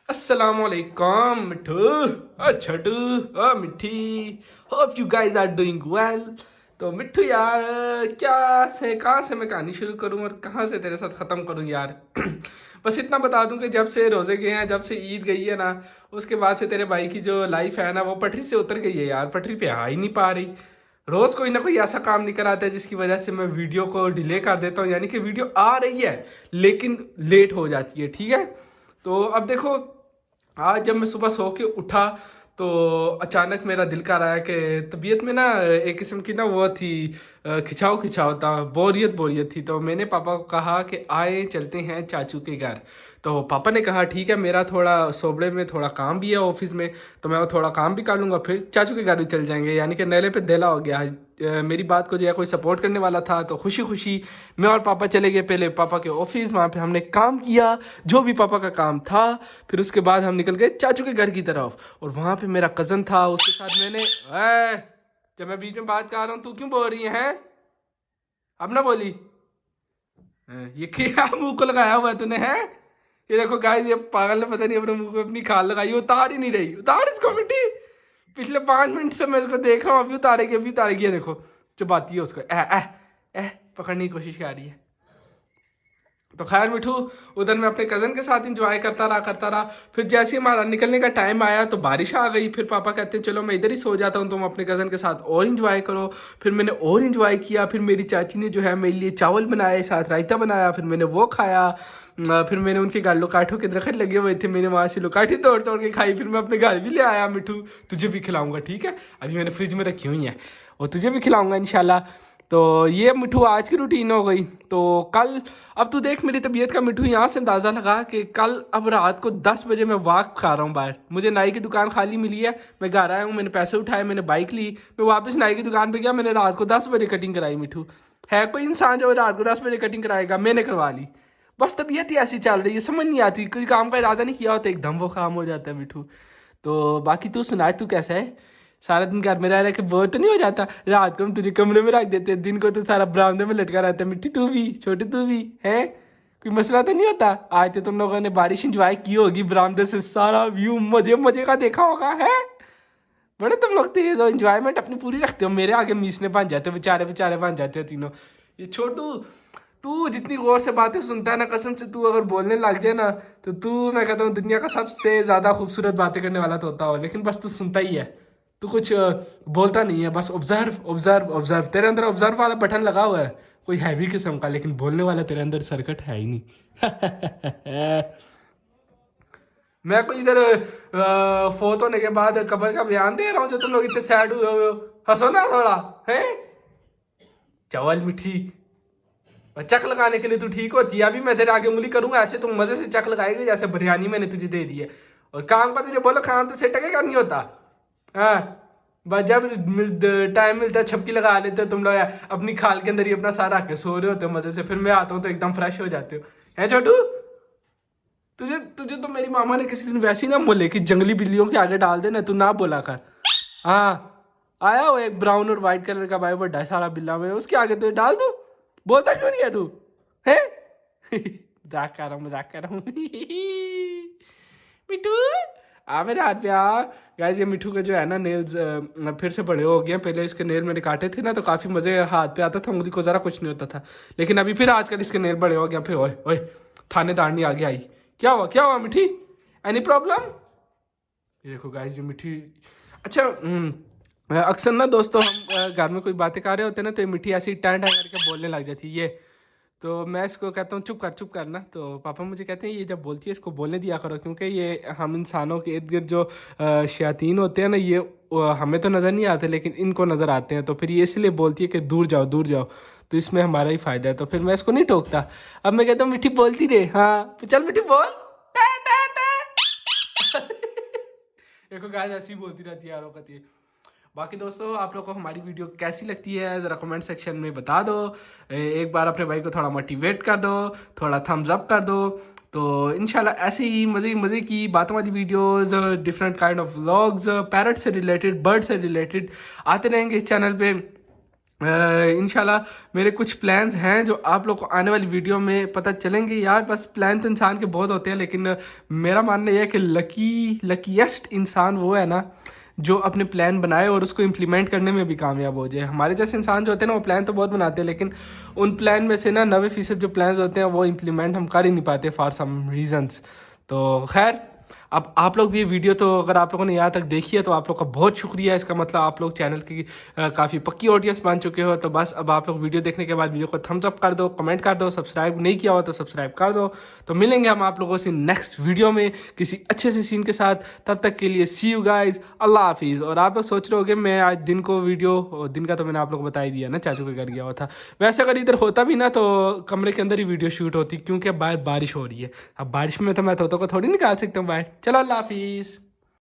Assalamualaikum, Mithu Chhotu Mithi. Hope you guys are doing well. तो मिठू यार, क्या से कहाँ से मैं कहानी शुरू करूँ और कहाँ से तेरे साथ ख़त्म करूँ यार। बस इतना बता दूं कि जब से रोज़े गए हैं, जब से ईद गई है ना, उसके बाद से तेरे भाई की जो लाइफ है ना, वो पटरी से उतर गई है यार। पटरी पे आ ही नहीं पा रही। रोज़ कोई ना कोई ऐसा काम निकल आता है जिसकी वजह से मैं वीडियो को डिले कर देता हूँ, यानी कि वीडियो आ रही है लेकिन लेट हो जाती है। ठीक है, तो अब देखो, आज जब मैं सुबह सो के उठा तो अचानक मेरा दिल कर रहा है कि तबीयत में ना एक किस्म की ना वो थी, खिंचाव खिंचाव था, बोरियत बोरियत थी। तो मैंने पापा को कहा कि आए चलते हैं चाचू के घर। तो पापा ने कहा ठीक है, मेरा थोड़ा सोबड़े में थोड़ा काम भी है ऑफिस में, तो मैं वो थोड़ा काम भी कर लूँगा, फिर चाचू के घर भी चल जाएंगे। यानी कि नेले पे देला हो गया। मेरी बात को जो है कोई सपोर्ट करने वाला था, तो खुशी खुशी मैं और पापा चले गए पहले पापा के ऑफिस। वहाँ पे हमने काम किया जो भी पापा का काम था। फिर उसके बाद हम निकल गए चाचू के घर की तरफ, और वहाँ पे मेरा कज़न था, उसके साथ मैंने जब मैं बीच में बात कर रहा हूँ तू क्यों बोल रही है? अब ना बोली। ये क्या मुंह को लगाया हुआ है तूने? है ये देखो गाइस, ये पागल ने पता नहीं अपने मुंह को अपनी खाल लगाई, उतार ही नहीं रही। उतार इसको मिट्टी। पिछले 5 मिनट से मैं इसको देख रहा हूँ, अभी उतारेगी अभी उतारेगी। ये देखो चबाती है उसको, पकड़ने की कोशिश कर रही है। तो खैर मिठू, उधर मैं अपने कज़न के साथ इंजॉय करता रहा। फिर जैसे ही हमारा निकलने का टाइम आया तो बारिश आ गई। फिर पापा कहते हैं चलो मैं इधर ही सो जाता हूँ, तुम अपने कज़न के साथ और इंजॉय करो। फिर मैंने और इंजॉय किया। फिर मेरी चाची ने जो है मेरे लिए चावल बनाए, साथ रायता बनाया, फिर मैंने वो खाया। फिर मैंने उनके घर लोकाठों के दरख्त लगे हुए थे, मैंने वहाँ से लोकाठी तोड़ तोड़ के खाई। फिर मैं अपने घर भी ले आया। मिठू तुझे भी खिलाऊंगा, ठीक है? अभी मैंने फ्रिज में रखी हुई है और तुझे भी खिलाऊंगा इंशाल्लाह। तो ये मिठू आज की रूटीन हो गई। तो कल, अब तू देख मेरी तबीयत का मिठू, यहाँ से अंदाज़ा लगा कि कल अब रात को 10 बजे मैं वॉक खा रहा हूँ बाहर। मुझे नाई की दुकान खाली मिली है, मैं घर आया हूँ, मैंने पैसे उठाए, मैंने बाइक ली, मैं वापस नाई की दुकान पे गया, मैंने रात को 10 बजे कटिंग कराई। मिठू है कोई इंसान जो रात को 10 बजे कटिंग कराएगा? मैंने करवा ली। बस तबीयत ही ऐसी चल रही है, समझ नहीं आती। कोई काम का इरादा नहीं किया होता, एकदम वो काम हो जाता है मिठू। तो बाकी तू सुना, तू कैसा है? सारा दिन घर में रह रहे के बोर तो नहीं हो जाता? रात को हम तुझे कमरे में रख देते हैं, दिन को तो सारा बरामदे में लटका रहता है। मिट्टी तू भी, छोटे तू भी है, कोई मसला तो नहीं होता? आज तो तुम लोगों ने बारिश इंजॉय की होगी, बरामदे से सारा व्यू मजे मजे का देखा होगा। है बड़े तुम लोग तेज हो, इंजॉयमेंट अपनी पूरी रखते हो। मेरे आगे मीसने बन जाते हो, बेचारे बेचारे बन जाते हो तीनों। ये छोटू, तू जितनी गौर से बातें सुनता है ना, कसम से तू अगर बोलने लग जाए ना, तो तू, मैं कहता हूँ, दुनिया का सबसे ज्यादा खूबसूरत बातें करने वाला तो होता हो, लेकिन बस तू सुनता ही है। तू कुछ बोलता नहीं है, बस ऑब्जर्व ऑब्जर्व ऑब्जर्व। तेरे अंदर ऑब्जर्व वाला बटन लगा हुआ है, कोई हैवी किस्म का, लेकिन बोलने वाला तेरे अंदर सर्किट है ही नहीं। मैं कोई इधर फोत होने के बाद कब्र का बयान दे रहा हूँ जो तुम लोग इतने सैड हुए हो? हंसो ना थोड़ा। है चावल मिठी, और चक लगाने के लिए तू ठीक होती है। अभी मैं तेरे आगे उंगली करूंगा ऐसे, तुम मजे से चक लगाएगी जैसे बिरयानी मैंने तुझे दे दी है। और काम पर तुझे बोलो खाना तो से टकेगा नहीं होता। हाँ, बस जब टाइम मिलता है छपकी लगा लेते हो तुम लोग, अपनी खाल के अंदर ही अपना सारा के सो रहे होते हो मजे से। फिर मैं आता हूँ तो एकदम फ्रेश हो जाते हो। है छोटू, तुझे तुझे तो मेरी मामा ने किसी दिन वैसी ना बोले कि जंगली बिल्लियों के आगे डाल देना, तू ना बोला कर। हाँ, आया हो एक ब्राउन और व्हाइट कलर का भाई बड़ा सारा बिल्ला, में उसके आगे तो डाल दूं? बोलता क्यों नहीं है तू? है मजाक कर रहा हूँ, मजाक कर रहा हूँ। मिठू आ मेरे हाथ पे आ। गाइस ये मिठू के जो है ना नेल्स फिर से बड़े हो गए हैं। पहले इसके नेल मैंने काटे थे ना, तो काफ़ी मज़े हाथ पे आता था, उंगली को ज़रा कुछ नहीं होता था। लेकिन अभी फिर आजकल इसके नेल बड़े हो गए। फिर ओए ओए, थानेदारनी आगे आई। क्या हुआ, क्या हुआ मिठी? Any problem? ये देखो गाइस, ये मिठी, अच्छा अक्सर ना दोस्तों, हम घर में कोई बातें कर रहे होते हैं ना, तो ये मिठी ऐसी टैं टैं करके बोलने लग जाती है। ये तो मैं इसको कहता हूँ चुप कर ना। तो पापा मुझे कहते हैं ये जब बोलती है इसको बोलने दिया करो, क्योंकि ये हम इंसानों के इर्द गिर्द जो शयातीन होते हैं ना, ये हमें तो नज़र नहीं आते लेकिन इनको नज़र आते हैं। तो फिर ये इसलिए बोलती है कि दूर जाओ दूर जाओ, तो इसमें हमारा ही फ़ायदा है। तो फिर मैं इसको नहीं टोकता। अब मैं कहता हूँ मिठी बोलती रहे, हाँ तो चल मिठी बोल। टा, टा, टा। देखो गाइस ऐसी ही बोलती रहती है यार वक्त। बाकी दोस्तों, आप लोग को हमारी वीडियो कैसी लगती है ज़रा कमेंट सेक्शन में बता दो। एक बार अपने भाई को थोड़ा मोटिवेट कर दो, थोड़ा थम्स अप कर दो। तो इंशाल्लाह ऐसे ही मज़े मज़े की बातों वाली videos, different kind of vlogs, parrot से रिलेटेड, बर्ड से रिलेटेड आते रहेंगे इस चैनल पे। इंशाल्लाह मेरे कुछ प्लान्स हैं जो आप लोग को आने वाली वीडियो में पता चलेंगे यार। बस प्लान तो इंसान के बहुत होते हैं, लेकिन मेरा मानना यह है कि लकीएस्ट इंसान वो है ना जो अपने प्लान बनाए और उसको इम्प्लीमेंट करने में भी कामयाब हो जाए। हमारे जैसे इंसान जो होते हैं ना वो प्लान तो बहुत बनाते हैं, लेकिन उन प्लान में से ना 90% जो प्लान्स होते हैं वो इम्प्लीमेंट हम कर ही नहीं पाते फॉर सम रीजंस। तो खैर, अब आप लोग भी ये वीडियो तो अगर आप लोगों ने यहाँ तक देखी है तो आप लोग का बहुत शुक्रिया। इसका मतलब आप लोग चैनल की काफ़ी पक्की ऑडियंस बन चुके हो। तो बस अब आप लोग वीडियो देखने के बाद वीडियो को थम्स अप कर दो, कमेंट कर दो, सब्सक्राइब नहीं किया हो तो सब्सक्राइब कर दो। तो मिलेंगे हम आप लोगों से नेक्स्ट वीडियो में किसी अच्छे से सीन के साथ। तब तक के लिए सी यू गाइज, अल्लाह हाफिज़। और आप लोग सोच रहे होगे मैं आज दिन को वीडियो, दिन का तो मैंने आप लोग को बता ही दिया ना, चाचू के घर गया हुआ था। वैसे अगर इधर होता भी ना तो कमरे के अंदर ही वीडियो शूट होती, क्योंकि अब बाहर बारिश हो रही है। अब बारिश में तो मैं तोतों को थोड़ी निकाल सकता हूँ बाहर। चलो अल्लाह हाफिज़।